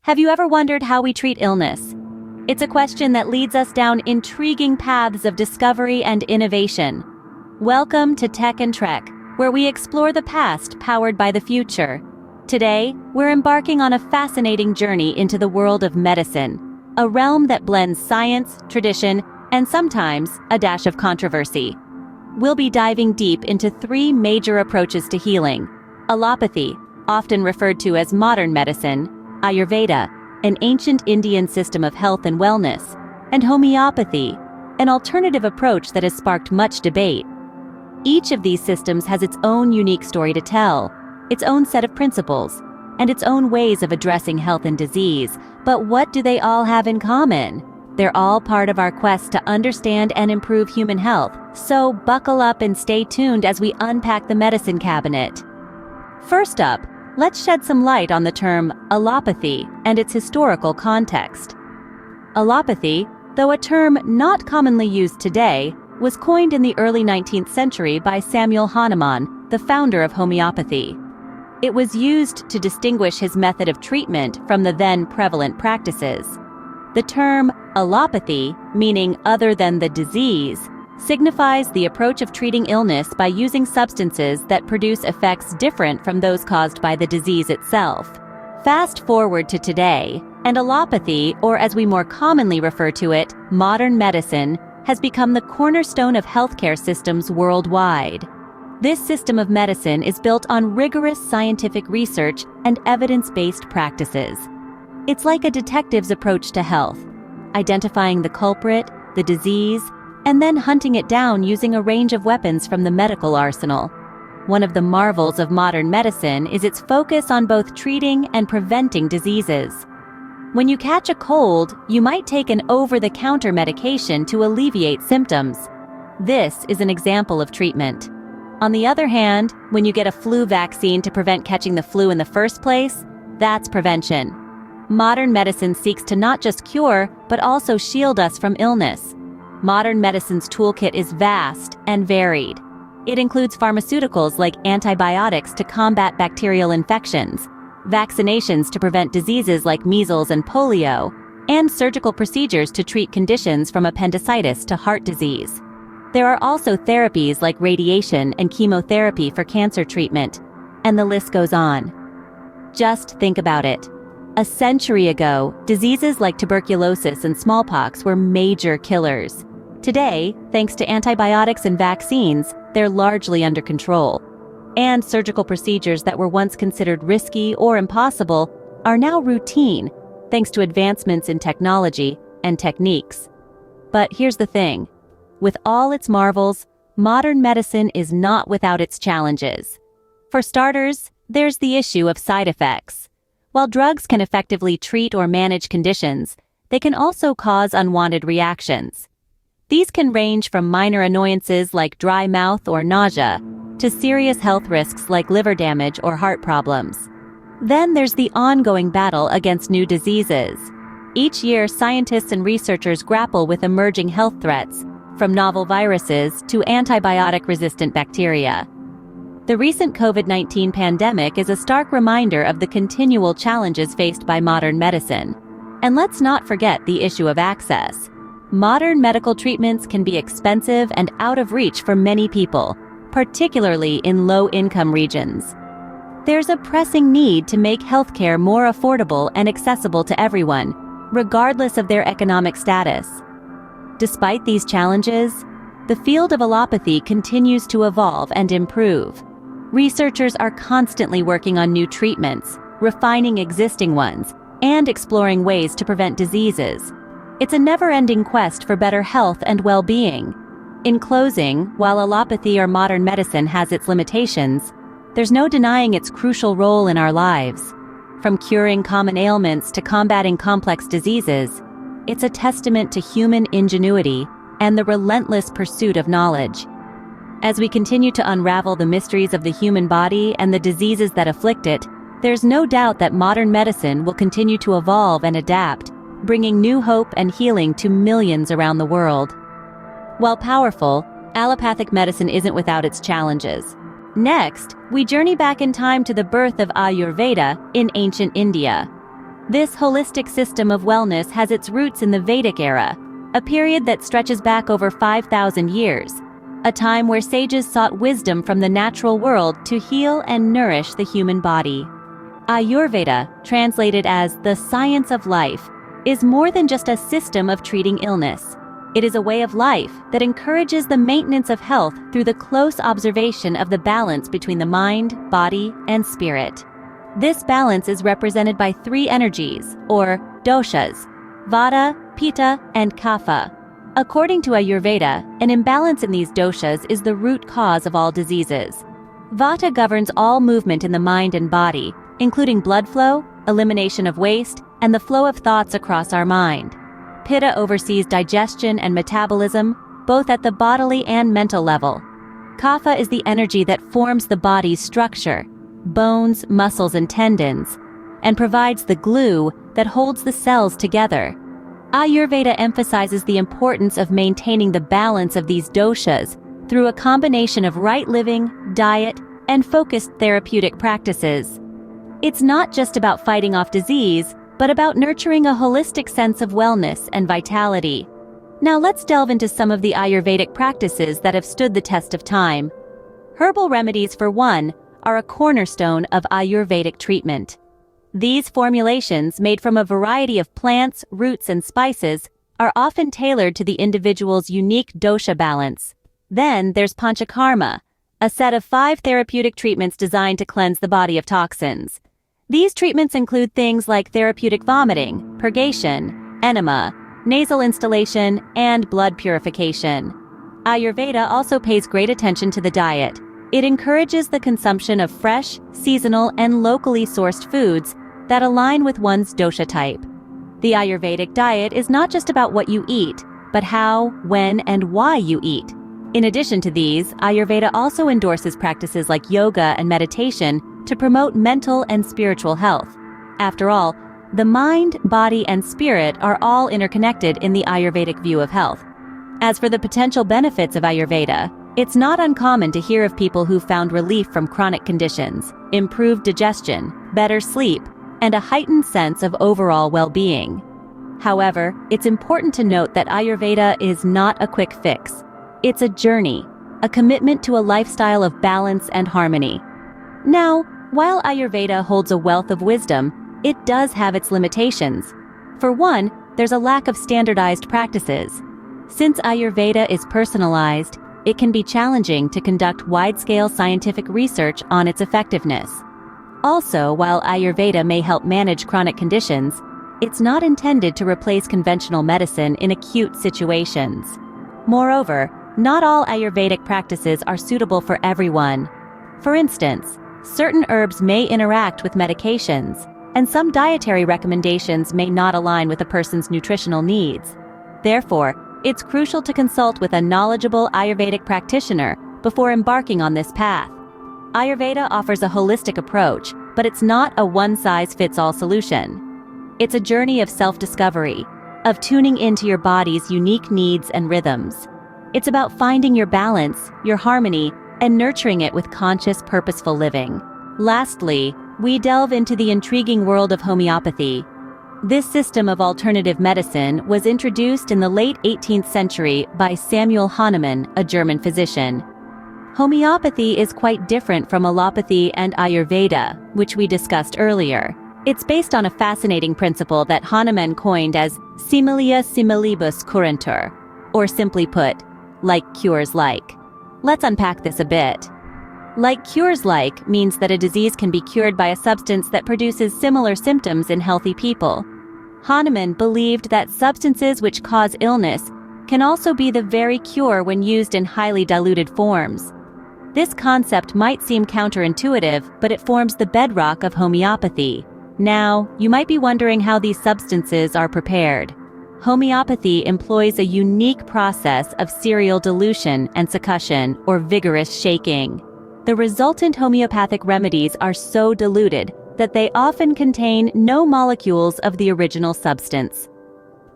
Have you ever wondered how we treat illness? It's a question that leads us down intriguing paths of discovery and innovation. Welcome to Techandtrek, where we explore the past powered by the future. Today, we're embarking on a fascinating journey into the world of medicine, a realm that blends science, tradition, and sometimes a dash of controversy. We'll be diving deep into three major approaches to healing: Allopathy, often referred to as modern medicine; Ayurveda, an ancient Indian system of health and wellness; and Homeopathy, an alternative approach that has sparked much debate. Each of these systems has its own unique story to tell, its own set of principles, and its own ways of addressing health and disease. But what do they all have in common? They're all part of our quest to understand and improve human health, so buckle up and stay tuned as we unpack the medicine cabinet. First up, let's shed some light on the term allopathy and its historical context. Allopathy, though a term not commonly used today, was coined in the early 19th century by Samuel Hahnemann, the founder of homeopathy. It was used to distinguish his method of treatment from the then prevalent practices. The term allopathy, meaning other than the disease, signifies the approach of treating illness by using substances that produce effects different from those caused by the disease itself. Fast forward to today, and allopathy, or as we more commonly refer to it, modern medicine, has become the cornerstone of healthcare systems worldwide. This system of medicine is built on rigorous scientific research and evidence-based practices. It's like a detective's approach to health, identifying the culprit, the disease, and then hunting it down using a range of weapons from the medical arsenal. One of the marvels of modern medicine is its focus on both treating and preventing diseases. When you catch a cold, you might take an over-the-counter medication to alleviate symptoms. This is an example of treatment. On the other hand, when you get a flu vaccine to prevent catching the flu in the first place, that's prevention. Modern medicine seeks to not just cure, but also shield us from illness. Modern medicine's toolkit is vast and varied. It includes pharmaceuticals like antibiotics to combat bacterial infections, vaccinations to prevent diseases like measles and polio, and surgical procedures to treat conditions from appendicitis to heart disease. There are also therapies like radiation and chemotherapy for cancer treatment, and the list goes on. Just think about it. A century ago, diseases like tuberculosis and smallpox were major killers. Today, thanks to antibiotics and vaccines, they're largely under control. And surgical procedures that were once considered risky or impossible are now routine, thanks to advancements in technology and techniques. But here's the thing. With all its marvels, modern medicine is not without its challenges. For starters, there's the issue of side effects. While drugs can effectively treat or manage conditions, they can also cause unwanted reactions. These can range from minor annoyances like dry mouth or nausea to serious health risks like liver damage or heart problems. Then there's the ongoing battle against new diseases. Each year, scientists and researchers grapple with emerging health threats, from novel viruses to antibiotic-resistant bacteria. The recent COVID-19 pandemic is a stark reminder of the continual challenges faced by modern medicine. And let's not forget the issue of access. Modern medical treatments can be expensive and out of reach for many people, particularly in low-income regions. There's a pressing need to make healthcare more affordable and accessible to everyone, regardless of their economic status. Despite these challenges, the field of allopathy continues to evolve and improve. Researchers are constantly working on new treatments, refining existing ones, and exploring ways to prevent diseases. It's a never-ending quest for better health and well-being. In closing, while allopathy or modern medicine has its limitations, there's no denying its crucial role in our lives. From curing common ailments to combating complex diseases, it's a testament to human ingenuity and the relentless pursuit of knowledge. As we continue to unravel the mysteries of the human body and the diseases that afflict it, there's no doubt that modern medicine will continue to evolve and adapt, bringing new hope and healing to millions around the world. While powerful, allopathic medicine isn't without its challenges. Next, we journey back in time to the birth of Ayurveda in ancient India. This holistic system of wellness has its roots in the Vedic era, a period that stretches back over 5,000 years, a time where sages sought wisdom from the natural world to heal and nourish the human body. Ayurveda, translated as the science of life, is more than just a system of treating illness. It is a way of life that encourages the maintenance of health through the close observation of the balance between the mind, body, and spirit. This balance is represented by three energies, or doshas: Vata, Pitta, and Kapha. According to Ayurveda, an imbalance in these doshas is the root cause of all diseases. Vata governs all movement in the mind and body, including blood flow, elimination of waste, and the flow of thoughts across our mind. Pitta oversees digestion and metabolism, both at the bodily and mental level. Kapha is the energy that forms the body's structure, bones, muscles, and tendons, and provides the glue that holds the cells together. Ayurveda emphasizes the importance of maintaining the balance of these doshas through a combination of right living, diet, and focused therapeutic practices. It's not just about fighting off disease, but about nurturing a holistic sense of wellness and vitality. Now let's delve into some of the Ayurvedic practices that have stood the test of time. Herbal remedies, for one, are a cornerstone of Ayurvedic treatment. These formulations, made from a variety of plants, roots, and spices, are often tailored to the individual's unique dosha balance. Then there's Panchakarma, a set of 5 therapeutic treatments designed to cleanse the body of toxins. These treatments include things like therapeutic vomiting, purgation, enema, nasal instillation, and blood purification. Ayurveda also pays great attention to the diet. It encourages the consumption of fresh, seasonal, and locally sourced foods that align with one's dosha type. The Ayurvedic diet is not just about what you eat, but how, when, and why you eat. In addition to these, Ayurveda also endorses practices like yoga and meditation to promote mental and spiritual health. After all, the mind, body, and spirit are all interconnected in the Ayurvedic view of health. As for the potential benefits of Ayurveda, it's not uncommon to hear of people who found relief from chronic conditions, improved digestion, better sleep, and a heightened sense of overall well-being. However, it's important to note that Ayurveda is not a quick fix. It's a journey, a commitment to a lifestyle of balance and harmony. Now, while Ayurveda holds a wealth of wisdom, it does have its limitations. For one, there's a lack of standardized practices. Since Ayurveda is personalized, it can be challenging to conduct wide-scale scientific research on its effectiveness. Also, while Ayurveda may help manage chronic conditions, it's not intended to replace conventional medicine in acute situations. Moreover, not all Ayurvedic practices are suitable for everyone. For instance, certain herbs may interact with medications, and some dietary recommendations may not align with a person's nutritional needs. Therefore, it's crucial to consult with a knowledgeable Ayurvedic practitioner before embarking on this path. Ayurveda offers a holistic approach, but it's not a one-size-fits-all solution. It's a journey of self-discovery, of tuning into your body's unique needs and rhythms. It's about finding your balance, your harmony, and nurturing it with conscious, purposeful living. Lastly, we delve into the intriguing world of homeopathy. This system of alternative medicine was introduced in the late 18th century by Samuel Hahnemann, a German physician. Homeopathy is quite different from allopathy and Ayurveda, which we discussed earlier. It's based on a fascinating principle that Hahnemann coined as similia similibus curantur, or simply put, like cures like. Let's unpack this a bit. Like cures like means that a disease can be cured by a substance that produces similar symptoms in healthy people. Hahnemann believed that substances which cause illness can also be the very cure when used in highly diluted forms. This concept might seem counterintuitive, but it forms the bedrock of homeopathy. Now, you might be wondering how these substances are prepared. Homeopathy employs a unique process of serial dilution and succussion, or vigorous shaking. The resultant homeopathic remedies are so diluted that they often contain no molecules of the original substance.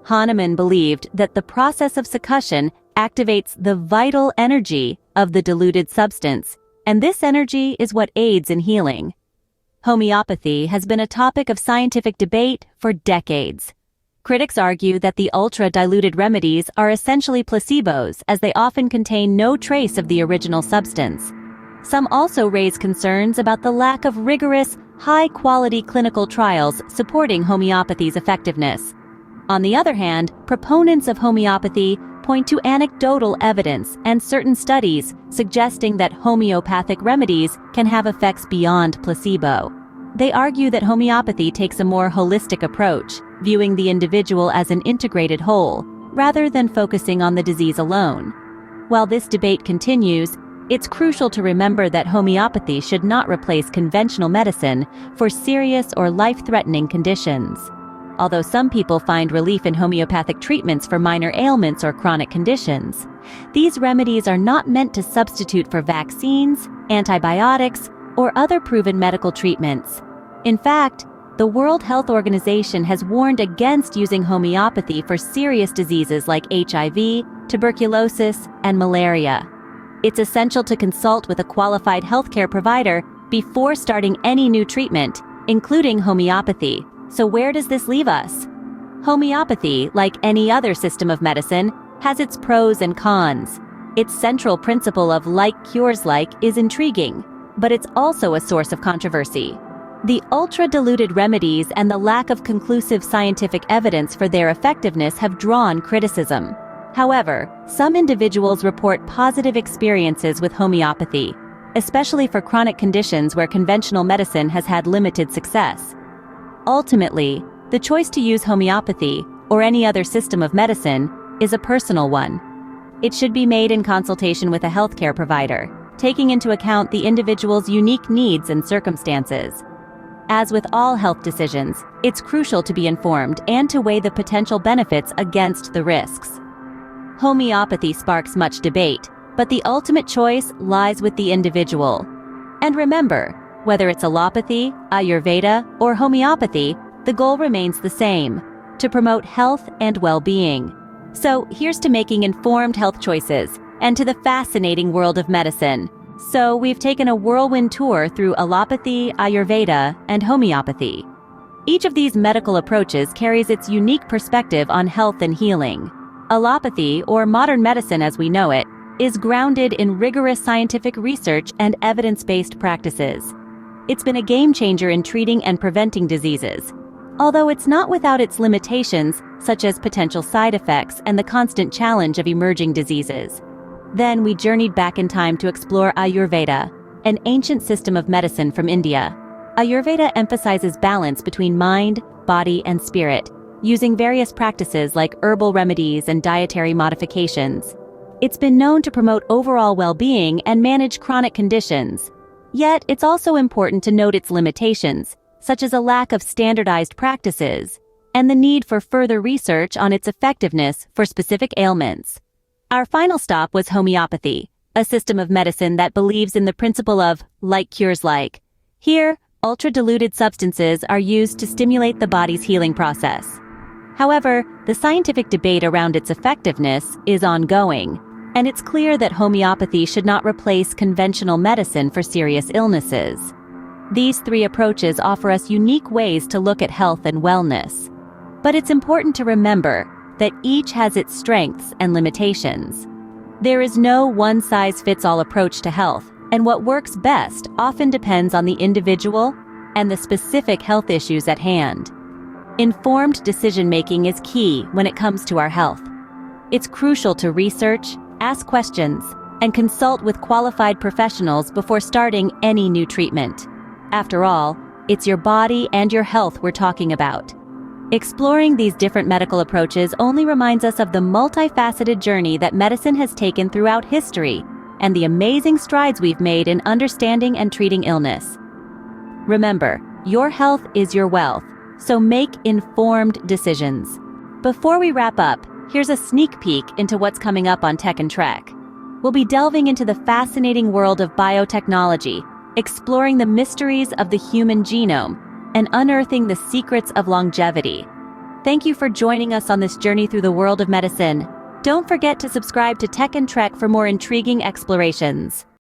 Hahnemann believed that the process of succussion activates the vital energy of the diluted substance, and this energy is what aids in healing. Homeopathy has been a topic of scientific debate for decades. Critics argue that the ultra-diluted remedies are essentially placebos, as they often contain no trace of the original substance. Some also raise concerns about the lack of rigorous, high-quality clinical trials supporting homeopathy's effectiveness. On the other hand, proponents of homeopathy point to anecdotal evidence and certain studies suggesting that homeopathic remedies can have effects beyond placebo. They argue that homeopathy takes a more holistic approach, viewing the individual as an integrated whole, rather than focusing on the disease alone. While this debate continues, it's crucial to remember that homeopathy should not replace conventional medicine for serious or life-threatening conditions. Although some people find relief in homeopathic treatments for minor ailments or chronic conditions, these remedies are not meant to substitute for vaccines, antibiotics, or other proven medical treatments. In fact, the World Health Organization has warned against using homeopathy for serious diseases like HIV, tuberculosis, and malaria. It's essential to consult with a qualified healthcare provider before starting any new treatment, including homeopathy. So where does this leave us? Homeopathy, like any other system of medicine, has its pros and cons. Its central principle of like cures like is intriguing, but it's also a source of controversy. The ultra-diluted remedies and the lack of conclusive scientific evidence for their effectiveness have drawn criticism. However, some individuals report positive experiences with homeopathy, especially for chronic conditions where conventional medicine has had limited success. Ultimately, the choice to use homeopathy, or any other system of medicine, is a personal one. It should be made in consultation with a healthcare provider, taking into account the individual's unique needs and circumstances. As with all health decisions, it's crucial to be informed and to weigh the potential benefits against the risks. Homeopathy sparks much debate, but the ultimate choice lies with the individual. And remember, whether it's allopathy, Ayurveda, or homeopathy, the goal remains the same: to promote health and well-being. So here's to making informed health choices, and to the fascinating world of medicine. So we've taken a whirlwind tour through allopathy, Ayurveda, and homeopathy. Each of these medical approaches carries its unique perspective on health and healing. Allopathy, or modern medicine as we know it, is grounded in rigorous scientific research and evidence-based practices. It's been a game-changer in treating and preventing diseases, although it's not without its limitations, such as potential side effects and the constant challenge of emerging diseases. Then we journeyed back in time to explore Ayurveda, an ancient system of medicine from India. Ayurveda emphasizes balance between mind, body, and spirit, using various practices like herbal remedies and dietary modifications. It's been known to promote overall well-being and manage chronic conditions. Yet, it's also important to note its limitations, such as a lack of standardized practices, and the need for further research on its effectiveness for specific ailments. Our final stop was homeopathy, a system of medicine that believes in the principle of like cures like. Here, ultra-diluted substances are used to stimulate the body's healing process. However, the scientific debate around its effectiveness is ongoing, and it's clear that homeopathy should not replace conventional medicine for serious illnesses. These three approaches offer us unique ways to look at health and wellness. But it's important to remember that each has its strengths and limitations. There is no one-size-fits-all approach to health, and what works best often depends on the individual and the specific health issues at hand. Informed decision-making is key when it comes to our health. It's crucial to research, ask questions, and consult with qualified professionals before starting any new treatment. After all, it's your body and your health we're talking about. Exploring these different medical approaches only reminds us of the multifaceted journey that medicine has taken throughout history and the amazing strides we've made in understanding and treating illness. Remember, your health is your wealth, so make informed decisions. Before we wrap up, here's a sneak peek into what's coming up on Techandtrek. We'll be delving into the fascinating world of biotechnology, exploring the mysteries of the human genome, and unearthing the secrets of longevity. Thank you for joining us on this journey through the world of medicine. Don't forget to subscribe to Techandtrek for more intriguing explorations.